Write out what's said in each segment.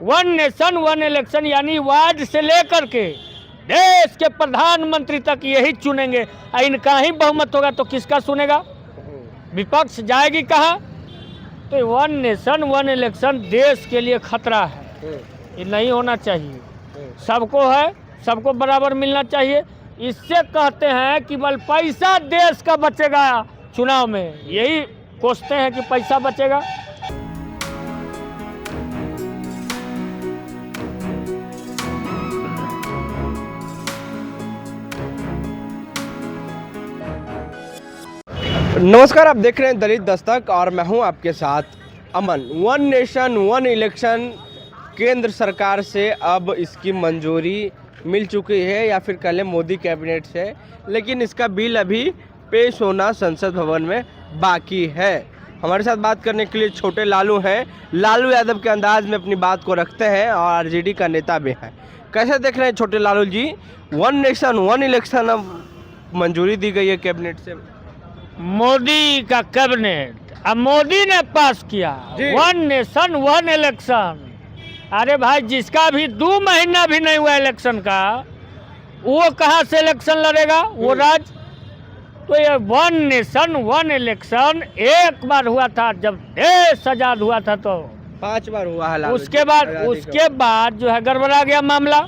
One nation one election, यानी ward से लेकर के देश के प्रधानमंत्री तक यही चुनेंगे। इनका ही बहुमत होगा तो किसका सुनेगा? विपक्ष जाएगी कहाँ? तो वन नेशन वन इलेक्शन देश के लिए खतरा है, ये नहीं होना चाहिए। सबको है, सबको बराबर मिलना चाहिए। इससे कहते हैं कि बल पैसा देश का बचेगा चुनाव में, यही कोसते हैं कि पैसा बचेगा। नमस्कार, आप देख रहे हैं दलित दस्तक और मैं हूं आपके साथ अमन। वन नेशन वन इलेक्शन केंद्र सरकार से अब इसकी मंजूरी मिल चुकी है या फिर कह लें मोदी कैबिनेट से, लेकिन इसका बिल अभी पेश होना संसद भवन में बाकी है। हमारे साथ बात करने के लिए छोटे लालू हैं। लालू यादव के अंदाज में अपनी बात को रखते हैं और आरजेडी का नेता भी है। कैसे देख रहे हैं छोटे Lalu ji, one nation one election अब मंजूरी दी गई है कैबिनेट से? मोदी का कैबिनेट, अब मोदी ने पास किया वन नेशन वन इलेक्शन। अरे भाई, जिसका भी 2 महीना भी नहीं हुआ इलेक्शन का, वो कहाँ से इलेक्शन लड़ेगा? वो राज्य। तो ये वन नेशन वन इलेक्शन एक बार हुआ था जब देश आजाद हुआ था, तो 5 बार हुआ है। उसके बाद जो है गड़बड़ा गया मामला।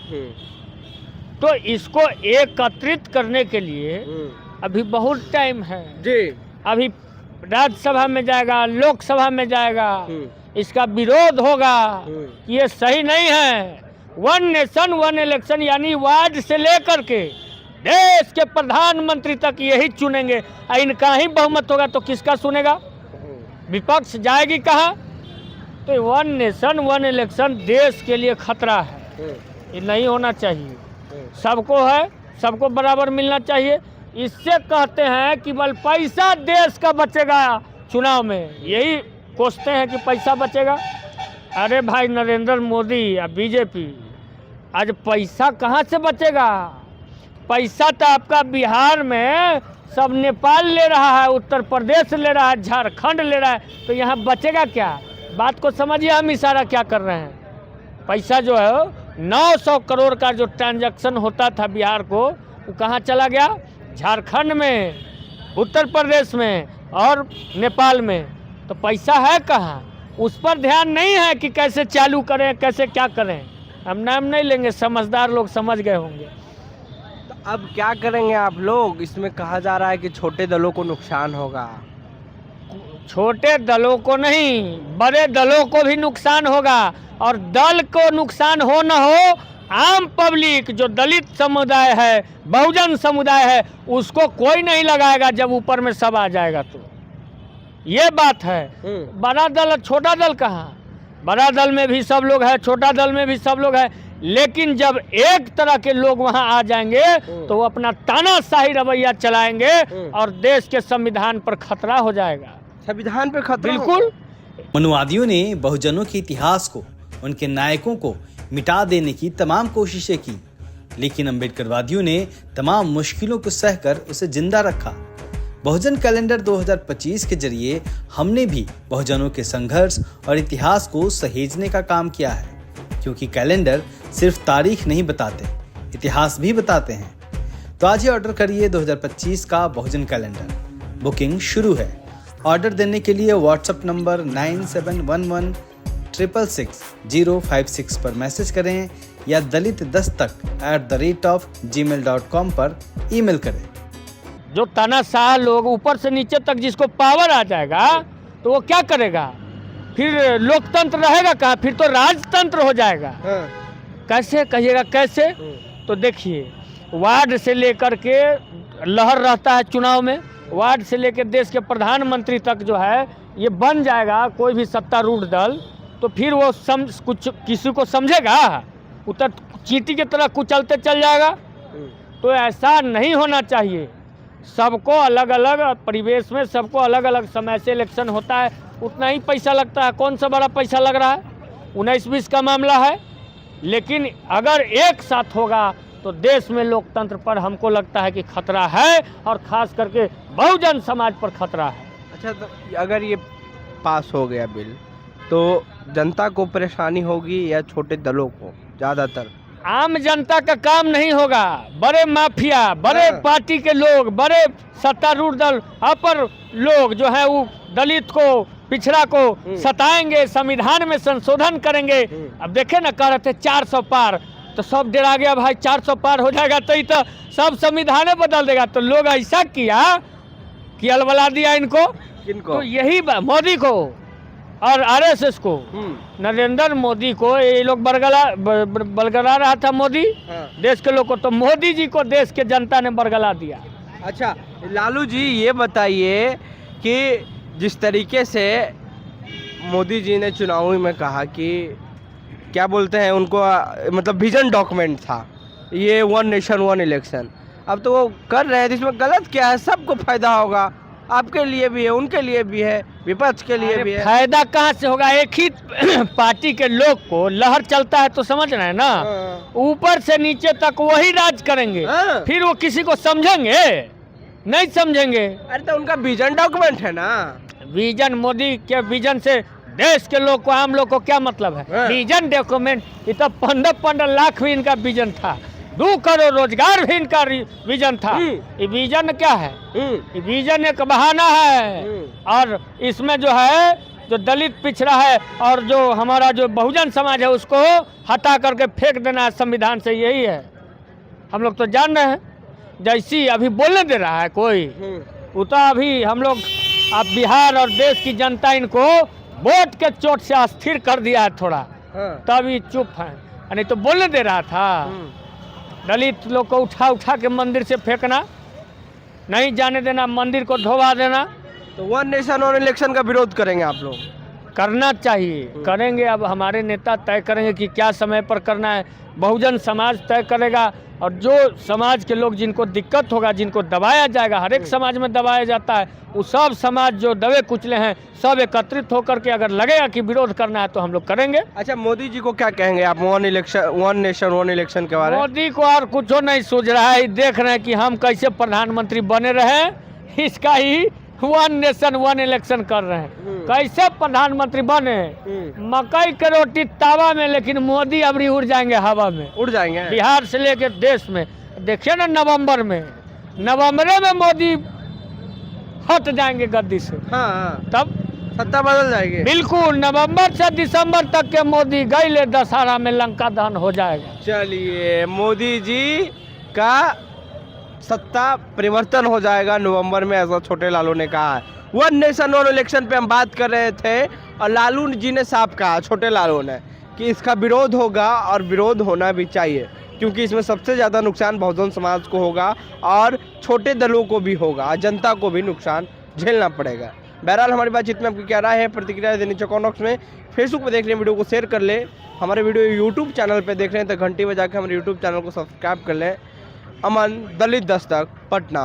तो इसको एकत्रित करने के लिए अभी बहुत टाइम है जी। अभी राज्यसभा में जाएगा, लोकसभा में जाएगा, इसका विरोध होगा। ये सही नहीं है। वन नेशन वन इलेक्शन, यानी वार्ड से लेकर के देश के प्रधानमंत्री तक यही चुनेंगे। इनका ही बहुमत होगा तो किसका सुनेगा? विपक्ष जाएगी कहाँ? तो वन नेशन वन इलेक्शन देश के लिए खतरा है, ये नहीं होना चाहिए। सबको है, सबको बराबर मिलना चाहिए। इससे कहते हैं कि बल पैसा देश का बचेगा चुनाव में, यही कोसते हैं कि पैसा बचेगा। अरे भाई, नरेंद्र मोदी या बीजेपी, आज पैसा कहाँ से बचेगा? पैसा तो आपका बिहार में सब नेपाल ले रहा है, उत्तर प्रदेश ले रहा है, झारखंड ले रहा है, तो यहाँ बचेगा क्या? बात को समझिए, हम इशारा क्या कर रहे हैं। पैसा जो है 900 करोड़ का जो ट्रांजैक्शन होता था बिहार को, वो कहाँ चला गया? झारखंड में, उत्तर प्रदेश में और नेपाल में। तो पैसा है कहाँ? उस पर ध्यान नहीं है कि कैसे चालू करें, कैसे क्या करें। हम नाम नहीं लेंगे, समझदार लोग समझ गए होंगे। तो अब क्या करेंगे आप लोग? इसमें कहा जा रहा है कि छोटे दलों को नुकसान होगा। छोटे दलों को नहीं, बड़े दलों को भी नुकसान होगा। और दल को नुकसान हो न हो, आम पब्लिक जो दलित समुदाय है, बहुजन समुदाय है, उसको कोई नहीं लगाएगा जब ऊपर में सब आ जाएगा। तो ये बात है। बड़ा दल छोटा दल कहाँ? बड़ा दल में भी सब लोग हैं, छोटा दल में भी सब लोग हैं, लेकिन जब एक तरह के लोग वहां आ जाएंगे तो वो अपना तानाशाही रवैया चलाएंगे और देश के संविधान पर खतरा हो जाएगा। संविधान पर खतरा? बिल्कुल। मनुवादियों ने बहुजनों के इतिहास को, उनके नायकों को मिटा देने की तमाम कोशिशें की, लेकिन अम्बेडकरवादियों ने तमाम मुश्किलों को सहकर उसे जिंदा रखा। बहुजन कैलेंडर 2025 के जरिए हमने भी बहुजनों के संघर्ष और इतिहास को सहेजने का काम किया है, क्योंकि कैलेंडर सिर्फ तारीख नहीं बताते, इतिहास भी बताते हैं। तो आज ही ऑर्डर करिए 2025 का बहुजन कैलेंडर। बुकिंग शुरू है। ऑर्डर देने के लिए व्हाट्सएप नंबर 9711666056 पर मैसेज करें या dalitdastak@gmail.com पर ईमेल करें। जो तानाशाह लोग ऊपर से नीचे तक जिसको पावर आ जाएगा, तो वो क्या करेगा? फिर लोकतंत्र रहेगा कहाँ? फिर तो राजतंत्र हो जाएगा। कैसे कहिएगा, कैसे? तो देखिए, वार्ड से लेकर के लहर रहता है चुनाव में, वार्ड से लेकर देश के प्रधानमंत्री तक जो है ये बन जाएगा कोई भी सत्तारूढ़ दल, तो फिर वो कुछ किसी को समझेगा? उतर चींटी की तरह कुचलते चल जाएगा। तो ऐसा नहीं होना चाहिए। सबको अलग अलग परिवेश में, सबको अलग अलग समय से इलेक्शन होता है, उतना ही पैसा लगता है। कौन सा बड़ा पैसा लग रहा है? 19-20 का मामला है। लेकिन अगर एक साथ होगा तो देश में लोकतंत्र पर हमको लगता है कि खतरा है, और खास करके बहुजन समाज पर खतरा है। अच्छा, तो अगर ये पास हो गया बिल, तो जनता को परेशानी होगी या छोटे दलों को ज़्यादातर? आम जनता का काम नहीं होगा। बड़े माफिया, बड़े हाँ। पार्टी के लोग, बड़े सत्तारूढ़ दल अपर लोग जो है वो दलित को, पिछड़ा को सताएंगे, संविधान में संशोधन करेंगे। अब देखे ना, कह रहे थे 400 पार, तो सब डरा गया भाई 400 पार हो जाएगा तो ये तो सब संविधान बदल देगा। तो लोग ऐसा किया कि अलबला दिया इनको। किनको? तो यही मोदी को और आरएसएस को, नरेंद्र मोदी को ये लोग बरगला रहा था मोदी। हाँ। देश के लोग को, तो मोदी जी को देश के जनता ने बरगला दिया। अच्छा लालू जी, ये बताइए कि जिस तरीके से मोदी जी ने चुनावी में कहा कि क्या बोलते हैं उनको, मतलब विजन डॉक्यूमेंट था ये, 1 नेशन 1 इलेक्शन, अब तो वो कर रहे हैं। तो इसमें गलत क्या है? सबको फायदा होगा, आपके लिए भी है, उनके लिए भी है, विपक्ष के लिए भी है। फायदा कहाँ से होगा? एक ही पार्टी के लोग को लहर चलता है तो समझ रहे हैं ना, ऊपर से नीचे तक वही राज करेंगे। हाँ। फिर वो किसी को समझेंगे? नहीं समझेंगे। अरे तो उनका विजन डॉक्यूमेंट है ना। विजन, मोदी के विजन से देश के लोग को, आम लोग को क्या मतलब है? हाँ। विजन डॉक्यूमेंट, ये तो 15 लाख भी इनका विजन था, 2 करोड़ रोजगार भी इनका विजन था। ये विजन क्या है? ये विजन एक बहाना है। और इसमें जो है, जो दलित पिछड़ा है और जो हमारा जो बहुजन समाज है उसको हटा करके फेंक देना संविधान से, यही है। हम लोग तो जान रहे हैं, जैसी अभी बोलने दे रहा है कोई, वो तो अभी हम लोग, अब बिहार और देश की जनता इनको वोट के चोट से अस्थिर कर दिया है थोड़ा, तभी चुप है। नहीं तो बोलने दे रहा था। दलित लोग को उठा उठा के मंदिर से फेंकना, नहीं जाने देना, मंदिर को धोवा देना। तो 1 नेशन 1 इलेक्शन का विरोध करेंगे आप लोग? करना चाहिए, करेंगे। अब हमारे नेता तय करेंगे कि क्या समय पर करना है, बहुजन समाज तय करेगा। और जो समाज के लोग जिनको दिक्कत होगा, जिनको दबाया जाएगा, हर एक समाज में दबाया जाता है, वो सब समाज जो दबे कुचले हैं सब एकत्रित होकर के अगर लगेगा कि विरोध करना है तो हम लोग करेंगे। अच्छा मोदी जी को क्या कहेंगे आप 1 नेशन 1 इलेक्शन के बारे में? मोदी को और कुछ नहीं सूझ रहा है, देख रहे हैं कि हम कैसे प्रधानमंत्री बने रहे, इसका ही 1 नेशन 1 इलेक्शन कर रहे हैं। कैसे प्रधानमंत्री बने? मकई के रोटी तावा में, लेकिन मोदी अबरी उड़ जाएंगे हवा में, उड़ जाएंगे बिहार से लेकर देश में। देखिए ना, नवंबर में मोदी हट जाएंगे गद्दी से। हाँ, तब सत्ता बदल जाएगी। बिल्कुल, नवंबर से दिसंबर तक के मोदी गए दशहरा में लंका दहन हो जाएगा। चलिए, मोदी जी का सत्ता परिवर्तन हो जाएगा नवंबर में, ऐसा छोटे लालू ने कहा है। 1 नेशन 1 इलेक्शन पे हम बात कर रहे थे और लालू जी ने साफ कहा, छोटे लालू ने, कि इसका विरोध होगा और विरोध होना भी चाहिए, क्योंकि इसमें सबसे ज़्यादा नुकसान बहुजन समाज को होगा और छोटे दलों को भी होगा, जनता को भी नुकसान झेलना पड़ेगा। बहरहाल हमारी बातचीत में आपकी क्या राय है, प्रतिक्रिया देनी चाहिए कमेंट बॉक्स में। फेसबुक पे देख रहे हैं वीडियो को शेयर कर ले, हमारे वीडियो यूट्यूब चैनल पे देख रहे हैं तो घंटी बजा के हमारे यूट्यूब चैनल को सब्सक्राइब कर लें। अमन, दलित दस्तक, पटना।